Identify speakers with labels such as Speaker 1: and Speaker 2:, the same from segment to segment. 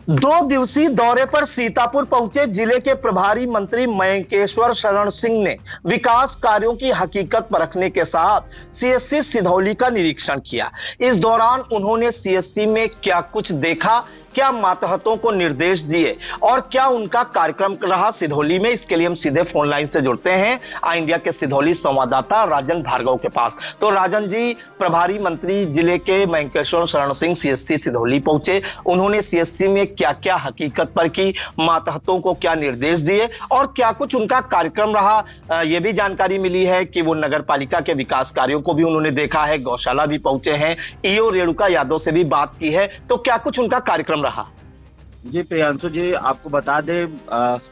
Speaker 1: दो दिवसीय दौरे पर सीतापुर पहुंचे जिले के प्रभारी मंत्री मयंकेश्वर शरण सिंह ने विकास कार्यों की हकीकत परखने के साथ सीएससी सिधौली का निरीक्षण किया। इस दौरान उन्होंने सीएससी में क्या कुछ देखा, क्या मातहतों को निर्देश दिए और क्या उनका कार्यक्रम रहा सिधौली में, इसके लिए हम सीधे फोन लाइन से जुड़ते हैं आई इंडिया के सिधौली संवाददाता राजन भार्गव के पास। तो राजन जी, प्रभारी मंत्री जिले के मयंकेश्वर शरण सिंह सीएससी सिधौली पहुंचे, उन्होंने सीएससी में क्या क्या हकीकत पर की, मातहतों को क्या निर्देश दिए और क्या कुछ उनका कार्यक्रम रहा। यह भी जानकारी मिली है कि वो नगर पालिका के विकास कार्यों को भी उन्होंने देखा है, गौशाला भी पहुंचे हैं, ईओ रेणुका यादव से भी बात की है। तो क्या कुछ उनका कार्यक्रम रहा?
Speaker 2: जी प्रियांशु जी, आपको बता दें,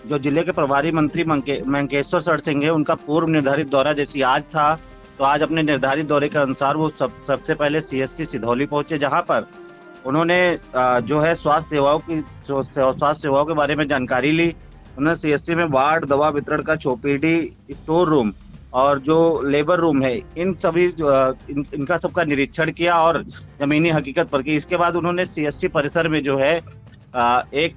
Speaker 2: जो जिले के प्रभारी मंत्री मयंकेश्वर शरण सिंह है, उनका पूर्व निर्धारित दौरा जैसी आज था, तो आज अपने निर्धारित दौरे के अनुसार वो सबसे पहले सीएससी सिधौली पहुंचे, जहां पर उन्होंने जो है स्वास्थ्य सेवाओं के बारे में जानकारी ली। उन्होंने सीएससी में वार्ड, दवा वितरण का ओपीडी, स्टोर रूम और जो लेबर रूम है, इन सभी इनका सबका निरीक्षण किया और जमीनी हकीकत पर की। इसके बाद उन्होंने सीएससी परिसर में जो है एक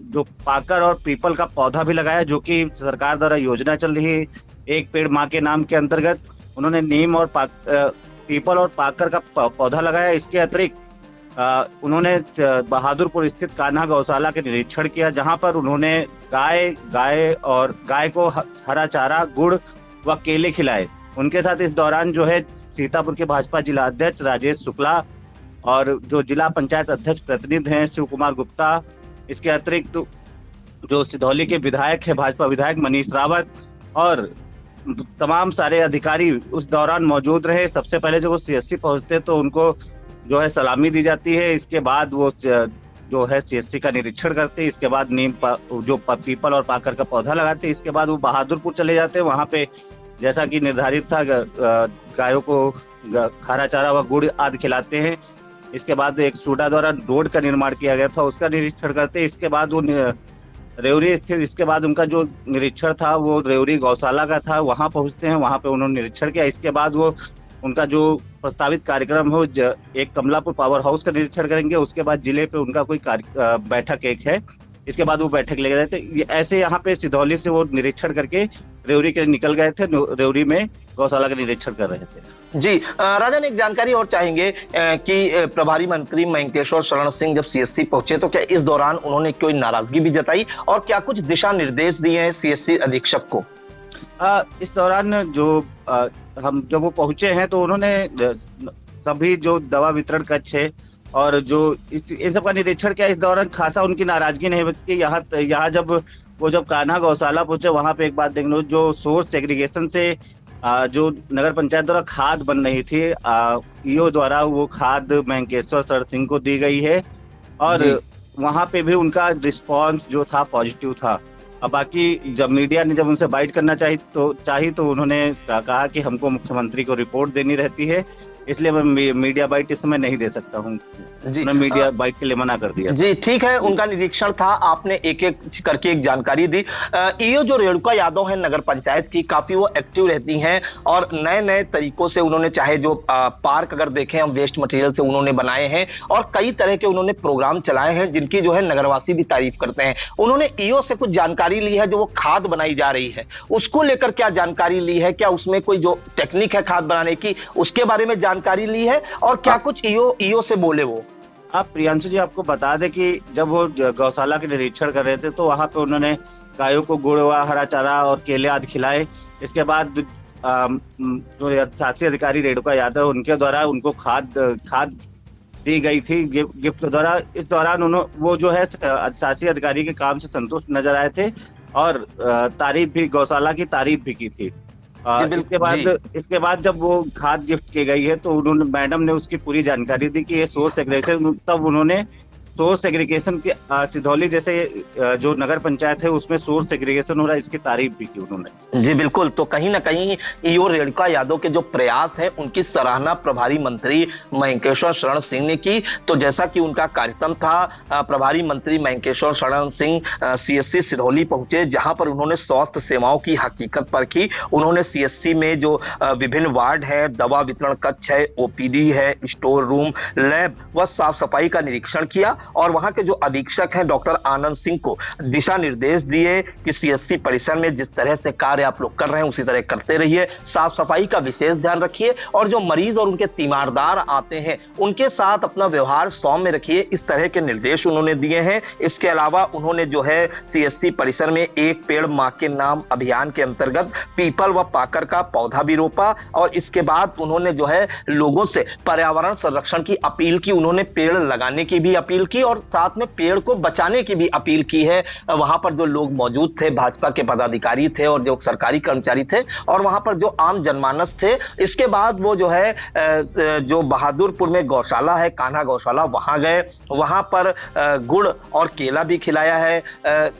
Speaker 2: जो पाकर और पीपल का पौधा भी लगाया, जो कि सरकार द्वारा योजना चल रही है एक पेड़ माँ के नाम के अंतर्गत। उन्होंने नीम और पीपल और पाकर का पौधा लगाया। इसके अतिरिक्त उन्होंने बहादुरपुर स्थित कान्हा गौशाला के निरीक्षण किया, जहां पर उन्होंने गाय को हरा चारा, गुड़ व केले खिलाए। उनके साथ इस दौरान जो है सीतापुर के भाजपा जिला अध्यक्ष राजेश शुक्ला और जो जिला पंचायत अध्यक्ष प्रतिनिधि हैं शिव कुमार गुप्ता, इसके अतिरिक्त जो सिधौली के विधायक है, भाजपा विधायक मनीष रावत और तमाम सारे अधिकारी उस दौरान मौजूद रहे। सबसे पहले जब वो सीएससी पहुंचते तो उनको जो है सलामी दी जाती है। इसके बाद वो जो है सीएससी का निरीक्षण करते, इसके बाद नीम जो पीपल और पाकर का पौधा लगाते, इसके बाद वो बहादुरपुर चले जाते। वहां पे जैसा कि निर्धारित था, गायों को हरा चारा व गुड़ आदि खिलाते हैं। इसके बाद एक सूडा द्वारा रोड का निर्माण किया गया था, उसका निरीक्षण करते। इसके बाद वो रेवरी स्थित, इसके बाद उनका जो निरीक्षण था वो रेवरी गौशाला का था, वहां पहुंचते हैं, वहां पे उन्होंने निरीक्षण किया। इसके बाद वो उनका जो प्रस्तावित कार्यक्रम है, एक कमलापुर पावर हाउस का निरीक्षण करेंगे। उसके बाद जिले पे उनका कोई बैठक एक है, इसके बाद वो बैठक ले गए थे। ऐसे यहाँ पे सिधौली से वो निरीक्षण करके रेवरी के निकल गए थे, रेवरी में गौशाला का निरीक्षण कर रहे थे।
Speaker 1: जी राजन, एक जानकारी और चाहेंगे कि प्रभारी मंत्री मयंकेश्वर शरण सिंह जब सीएससी पहुंचे तो क्या इस दौरान उन्होंने कोई नाराजगी भी जताई और क्या कुछ दिशा निर्देश दिए हैं सीएससी अधीक्षक को?
Speaker 2: इस दौरान जो हम जब वो पहुंचे हैं तो उन्होंने सभी जो दवा वितरण कक्ष है और जो इस सब का निरीक्षण किया। इस दौरान खासा उनकी नाराजगी नहीं व्यक्त की। यहाँ जब कान्हा गौशाला पहुंचे, वहां पे एक बात देख लो, जो सोर्स सेग्रीगेशन से जो नगर पंचायत द्वारा खाद बन रही थी, ईओ द्वारा वो खाद मयंकेश्वर शरण सिंह को दी गई है और वहां पे भी उनका रिस्पांस जो था पॉजिटिव था। अब बाकी जब मीडिया ने जब उनसे बाइट करना चाहिए तो उन्होंने कहा कि हमको मुख्यमंत्री को रिपोर्ट देनी रहती है, इसलिए मैं मीडिया बाइट इस समय नहीं दे सकता हूँ। जी, मीडिया बाइट के लिए मना कर दिया।
Speaker 1: जी ठीक है, उनका निरीक्षण था, आपने एक एक करके एक जानकारी दी। ईओ जो रेणुका यादव है नगर पंचायत की, काफी वो एक्टिव रहती हैं और नए नए तरीकों से उन्होंने, चाहे जो पार्क अगर देखें हम, वेस्ट मटेरियल से उन्होंने बनाए हैं और कई तरह के उन्होंने प्रोग्राम चलाए हैं जिनकी जो है नगरवासी भी तारीफ करते हैं। उन्होंने ईओ से कुछ जानकारी ली है, जो वो खाद बनाई जा रही है उसको लेकर क्या जानकारी ली है, क्या उसमें कोई जो टेक्निक है खाद बनाने की उसके बारे में जानकारी ली है और क्या कुछ ईओ से बोले वो?
Speaker 2: आप प्रियांशु जी, आपको बता दें कि जब वो गौशाला के निरीक्षण कर रहे थे तो वहां पे उन्होंने गायों को गुड़ व हरा चारा और केले आदि खिलाए। इसके बाद जो शासी अधिकारी रेणुका यादव, उनके द्वारा उनको खाद दी गई थी गिफ्ट के द्वारा। इस दौरान वो जो है शासी अधिकारी के काम से संतुष्ट नजर आए थे और गौशाला की तारीफ भी की थी। इसके बाद जब वो खाद गिफ्ट की गई है तो उन्होंने, मैडम ने उसकी पूरी जानकारी दी कि ये सोर्स सेग्रीगेशन, तब उन्होंने सोर्स सेग्रीगेशन की सिधौली जैसे जो नगर पंचायत है उसमें सोर्स सेग्रीगेशन हो रहा है, इसकी तारीफ भी की उन्होंने।
Speaker 1: जी बिल्कुल, तो कहीं ना कहीं ईओ रेणुका यादव के जो प्रयास है उनकी सराहना प्रभारी मंत्री मयंकेश्वर शरण सिंह ने की। तो जैसा कि उनका कार्यक्रम था, प्रभारी मंत्री मयंकेश्वर शरण सिंह सीएससी सिधौली पहुंचे, जहां पर उन्होंने स्वास्थ्य सेवाओं की हकीकत पर की। उन्होंने सीएससी में जो विभिन्न वार्ड है, दवा वितरण कक्ष है, ओपीडी है, स्टोर रूम, लैब व साफ सफाई का निरीक्षण किया और वहां के जो अधीक्षक हैं डॉक्टर आनंद सिंह को दिशा निर्देश दिए कि सीएससी परिसर में जिस तरह से कार्य आप लोग कर रहे हैं उसी तरह करते रहिए, साफ सफाई का विशेष ध्यान रखिए और जो मरीज और उनके तीमारदार आते हैं उनके साथ अपना व्यवहार सौम्य रखिए, इस तरह के निर्देश उन्होंने दिए हैं। इसके अलावा उन्होंने जो है सीएससी परिसर में एक पेड़ मां के नाम अभियान के अंतर्गत पीपल व पाकर का पौधा भी रोपा और इसके बाद उन्होंने जो है लोगों से पर्यावरण संरक्षण की अपील की, उन्होंने पेड़ लगाने की भी अपील की और साथ में पेड़ को बचाने की भी अपील की है। वहां पर जो लोग मौजूद थे, भाजपा के पदाधिकारी थे और जो सरकारी कर्मचारी थे और वहां पर जो आम जनमानस थे। इसके बाद वो जो है जो बहादुरपुर में गौशाला है, कान्हा गौशाला, वहां गए, वहां पर गुड़ और केला भी खिलाया है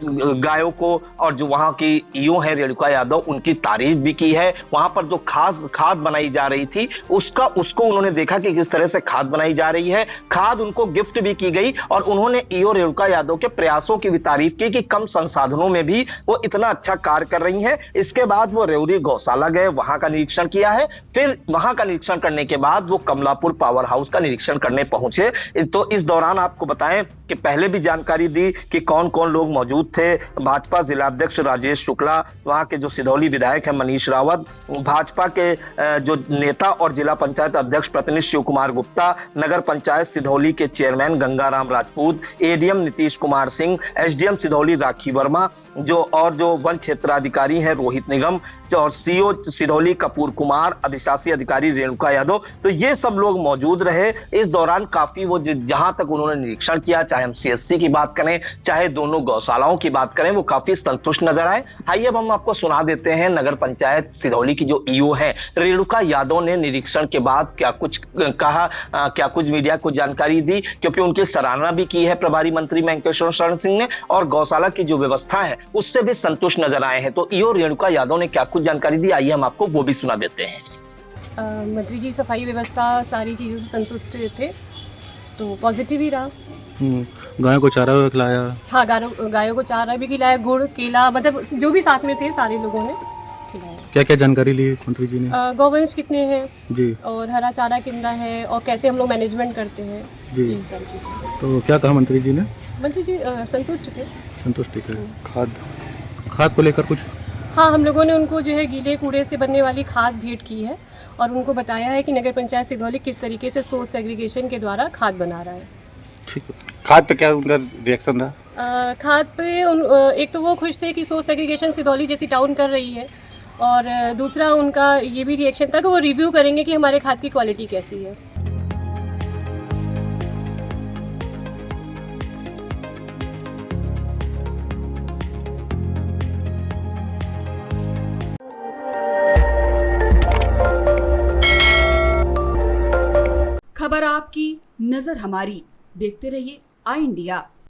Speaker 1: गायों को और जो वहां की ईओ है रेणुका यादव उनकी तारीफ भी की है। वहां पर जो खाद बनाई जा रही थी उसको उन्होंने देखा कि किस तरह से खाद बनाई जा रही है, खाद उनको गिफ्ट भी की गई और उन्होंने ईओ रेणुका यादव के प्रयासों की भी तारीफ की कि कम संसाधनों में भी वो इतना अच्छा कार्य कर रही हैं। इसके बाद वो रेवरी गौशाला गए, वहां का निरीक्षण किया है, फिर वहां का निरीक्षण करने के बाद वो कमलापुर पावर हाउस का निरीक्षण करने पहुंचे। तो इस दौरान आपको बताएं कि पहले भी जानकारी दी कि कौन कौन लोग मौजूद थे। भाजपा जिलाध्यक्ष राजेश शुक्ला, वहां के जो सिधौली विधायक है मनीष रावत, भाजपा के जो नेता और जिला पंचायत अध्यक्ष प्रतिनिधि शिव कुमार गुप्ता, नगर पंचायत सिधौली के chairman Gangaram Rajput, ADM Nitish Kumar Singh, SDM Sidhauli Rakhi Verma, जो वन क्षेत्राधिकारी हैं रोहित निगम और सीओ सिधौली कपूर कुमार, अधिशासी अधिकारी रेणुका यादव, तो ये सब लोग मौजूद रहे। इस दौरान काफी वो जहां तक उन्होंने निरीक्षण किया, चाहे हम सीएससी की बात करें चाहे दोनों गौशालाओं की बात करें, वो काफी संतुष्ट नजर आए। आइए अब हम आपको सुना देते हैं नगर पंचायत सिधौली की जो ईओ है रेणुका यादव ने निरीक्षण के बाद क्या कुछ कहा, क्या कुछ मीडिया को जानकारी दी, क्योंकि उनकी सराहना भी की है प्रभारी मंत्री मयंकेश्वर शरण सिंह ने और गौशाला की जो व्यवस्था है उससे भी संतुष्ट नजर आए हैं। तो ईओ रेणुका यादव ने क्या कुछ जानकारी दी, आइए हम आपको वो भी सुना देते हैं।
Speaker 3: मंत्री जी सफाई व्यवस्था सारी चीज़ों से संतुष्ट थे तो पॉजिटिव ही रहा।
Speaker 4: गायों को चारा भी खिलाया?
Speaker 3: हाँ, गायों को चारा भी खिलाया, गुड़ केला, मतलब जो भी साथ में थे सारे लोगों ने खिलाया।
Speaker 4: क्या क्या जानकारी ली मंत्री जी ने?
Speaker 3: गौवंश कितने हैं
Speaker 4: जी और
Speaker 3: हरा चारा कितना है और कैसे हम लोग मैनेजमेंट करते हैं
Speaker 4: जी,
Speaker 3: ये सारी चीज़ें।
Speaker 4: तो क्या कहा मंत्री जी ने?
Speaker 3: मंत्री जी संतुष्ट थे।
Speaker 4: संतुष्ट थे। खाद को लेकर कुछ?
Speaker 3: हाँ, हम लोगों ने उनको जो है गीले कूड़े से बनने वाली खाद भेंट की है और उनको बताया है कि नगर पंचायत सिधौली किस तरीके से सोर्स सेग्रीगेशन के द्वारा खाद बना रहा है।
Speaker 4: ठीक है। खाद पे क्या उनका रिएक्शन रहा?
Speaker 3: खाद पे एक तो वो खुश थे कि सोर्स सेग्रीगेशन सिधौली जैसी टाउन कर रही है और दूसरा उनका ये भी रिएक्शन था कि वो रिव्यू करेंगे कि हमारे खाद की क्वालिटी कैसी है।
Speaker 5: खबर आपकी, नजर हमारी। देखते रहिए आई इंडिया।